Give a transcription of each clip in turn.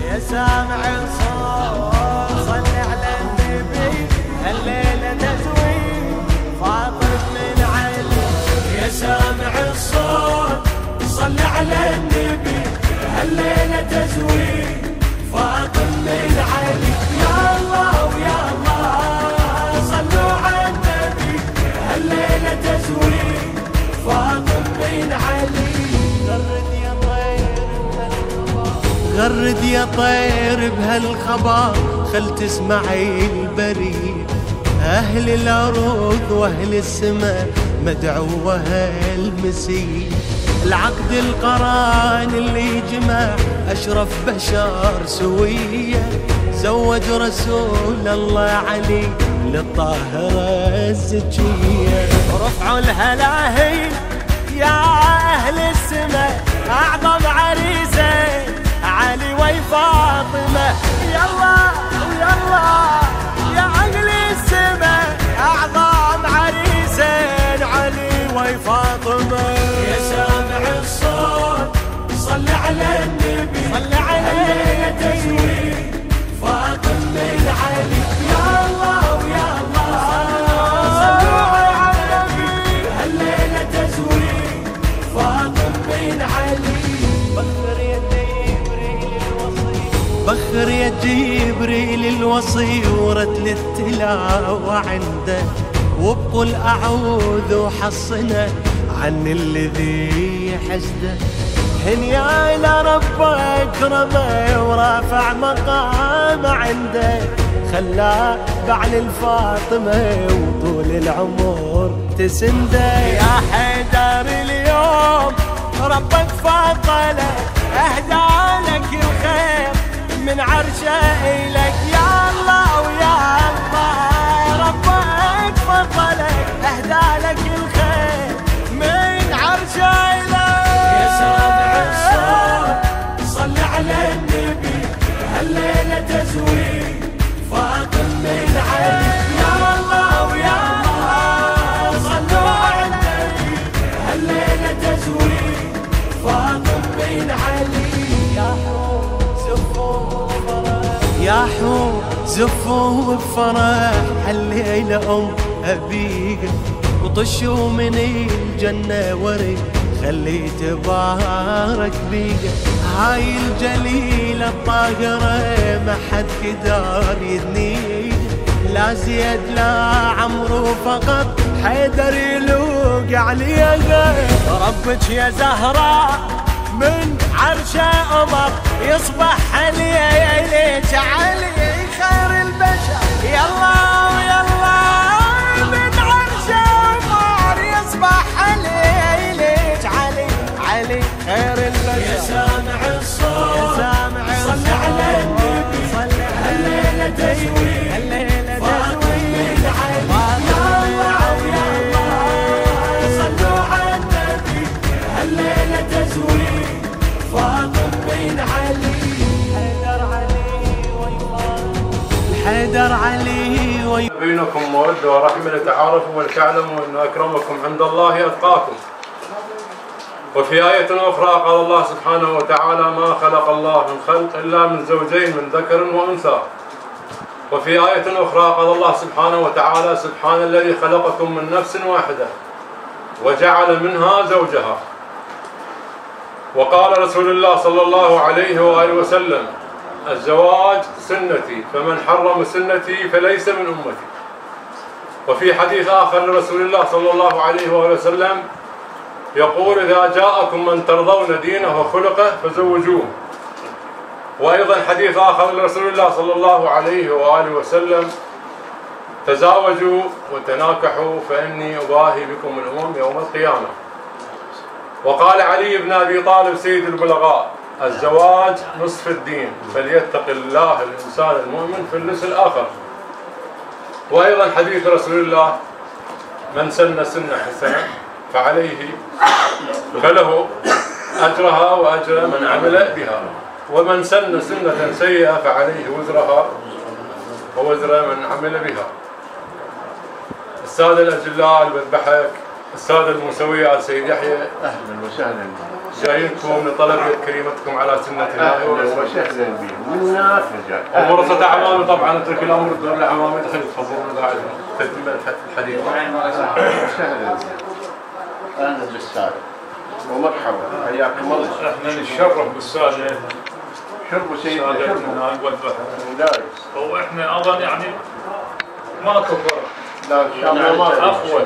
يا سامع الصوت صل على النبي هالليلة تزويد فاطر من علي. يا سامع الصوت صل على النبي هالليلة تزويد فاطر من علي. يا الله ويا الله صلوا على النبي هالليلة تزويد فاطر من علي. غرد يا طير بهالخبر خل تسمعي البريد. أهل الأرض وأهل السماء مدعوة المسيح. العقد القران اللي جمع أشرف بشر سوية زوج رسول الله علي للطاهرة الزكية. رفعوا الهلاهي يا أهل السماء أعظم عريسين علي وفاطمة. يلا يلا يا أهل السماء أعظم عريسين علي وفاطمة. يا سامع الصوت صل على النبي صل عليه تزويد فاطمة من علي. يا الله ويا الله صلوا على النبي هالليلة تزويد فاطمة من علي. بخر يا جبريل الوصي ورتل التلاوة عنده وبقول أعوذ وحصنا عن الذي حسده. هنيا إلى ربك رمى ورافع مقام عنده خلاه بعل الفاطمة وطول العمر تسنده. يا حيدر اليوم ربك فضله أهدى لك الخير من عرشه إليك. يا الله ويا الله ربك فضلك أهدى لك الخير من عرشه إليك. يا سامع الصوت صل على النبي هالليلة تزويد فاطمة من علي. يا الله ويا الله صلوا على النبي هالليلة تزويد فاطمة من علي. يا حور زفوا بفرح هالليلة أم أبيها وطشوا من الجنة ورد خلي تبارك بيها. هاي الجليلة الطاهرة ما حد قدر يذنيها لا زيد لا عمرو فقط حيدر يلوق عليها. ربك يا زهراء من عرشه أمر يصبح عليك علي خير البشر. يلا ويلا من عرشه أمر يصبح عليك علي علي خير البشر. يا سامع الصوت يا سامع الصوت صل على النبي صل هالليلة تزويد هالليلة تزويد صلوا على النبي هالليلة تزويد فاطمة من علي. حيدر علي بينكم مودة ورحمة لتعارفوا ولتعلموا أن أكرمكم عند الله أتقاكم. وفي آية أخرى قال الله سبحانه وتعالى ما خلق الله من خلق إلا من زوجين من ذكر وأنثى. وفي آية أخرى قال الله سبحانه وتعالى سبحان الذي خلقكم من نفس واحدة وجعل منها زوجها. وقال رسول الله صلى الله عليه وآله وسلم الزواج سنتي فمن حرم سنتي فليس من أمتي. وفي حديث آخر لرسول الله صلى الله عليه وآله وسلم يقول إذا جاءكم من ترضون دينه وخلقه فزوجوه. وأيضا حديث آخر لرسول الله صلى الله عليه وآله وسلم تزاوجوا وتناكحوا فإني أباهي بكم الأمم يوم القيامة. وقال علي بن أبي طالب سيد البلغاء الزواج نصف الدين فليتق الله الإنسان المؤمن في النصف الآخر. وأيضا حديث رسول الله من سن سنة حسنة فعليه فله أجرها وأجر من عمل بها ومن سن سنة سيئة فعليه وزرها ووزر من عمل بها. السادة الأجلاء المذبحة السادة الموسوية سيد يحيى أهلا وسهلا جايينكم لطلب كريمتكم على سنة الله ورسوله. وسهلا بهم من هناك رجال. ورثة عمامي طبعا اترك الامر الدور لعمامي دخل تفضلوا قاعد تتم الحديث. وسهلا بهم. اهلا بالسادة ومرحبا حياكم الله. احنا نتشرف بالسادة. شربوا سيدنا شربوا. هو احنا اظن يعني ما كبر. لا ان شاء الله ما عفوا.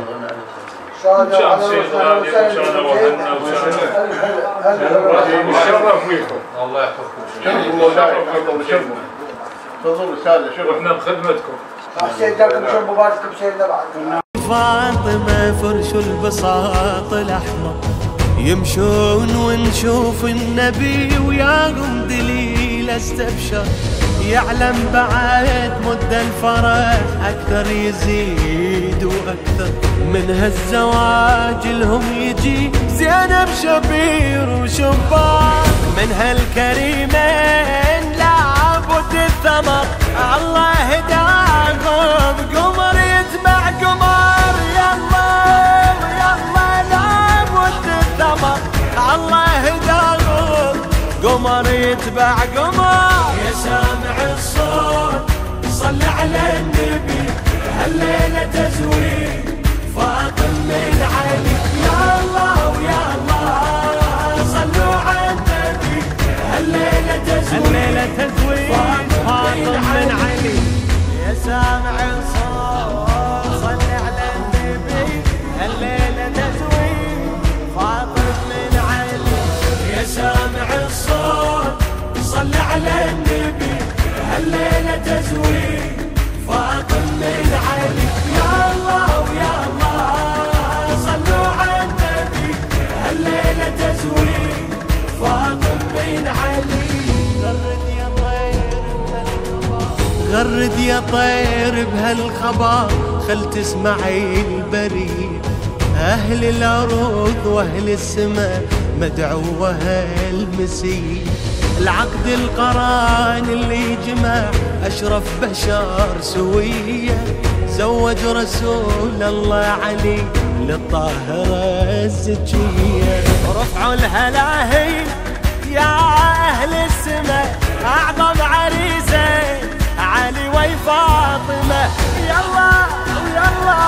شان سيد غالي وشان وهنا وشان نتشرف فيكم. الله يحفظكم. شربوا مولاي شربوا. تفضلوا سادة شربوا. واحنا بخدمتكم. حسين جاكم شربوا باركم سيدنا بعد. فاطمة فرش البساط الأحمر يمشون ونشوف النبي وياهم دليل استبشر يعلم بعد مد الفرح أكثر يزيد وأكثر من هالزواج لهم يجي زينب شبير وشباك من هالكريمين لابد الثمر الله هداهم قمر يتبع قمر يلا يلا لابد الثمر الله هداهم قمر يتبع قمر يا سامع الصوت صل على النبي هالليلة تزويد فاطم من علي يا الله ويا الله صلوا على النبي هالليلة تزويد فاطم من علي يا سامع الصوت صل على النبي هالليلة تزويد فاطم من علي يا سامع الصوت صل على النبي هالليلة تزويد فاطم من علي يا الله ويا الله صلوا على النبي هالليلة تزويد فاطم من علي غرد يا طير بهالخبر خل تسمعي البريد أهل الأرض وأهل السماء مدعوة المسيح العقد القران اللي جمع أشرف بشر سوية زوج رسول الله علي للطاهرة الزكية رفعوا الهلاهي يا أهل السماء أعظم عريسين علي وفاطمة يلا يلا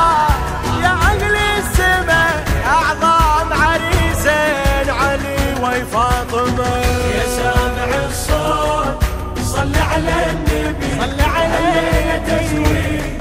يا أهل السماء أعظم عريسين علي وفاطمة يا سامع الصوت صل على النبي صل عليه تزويد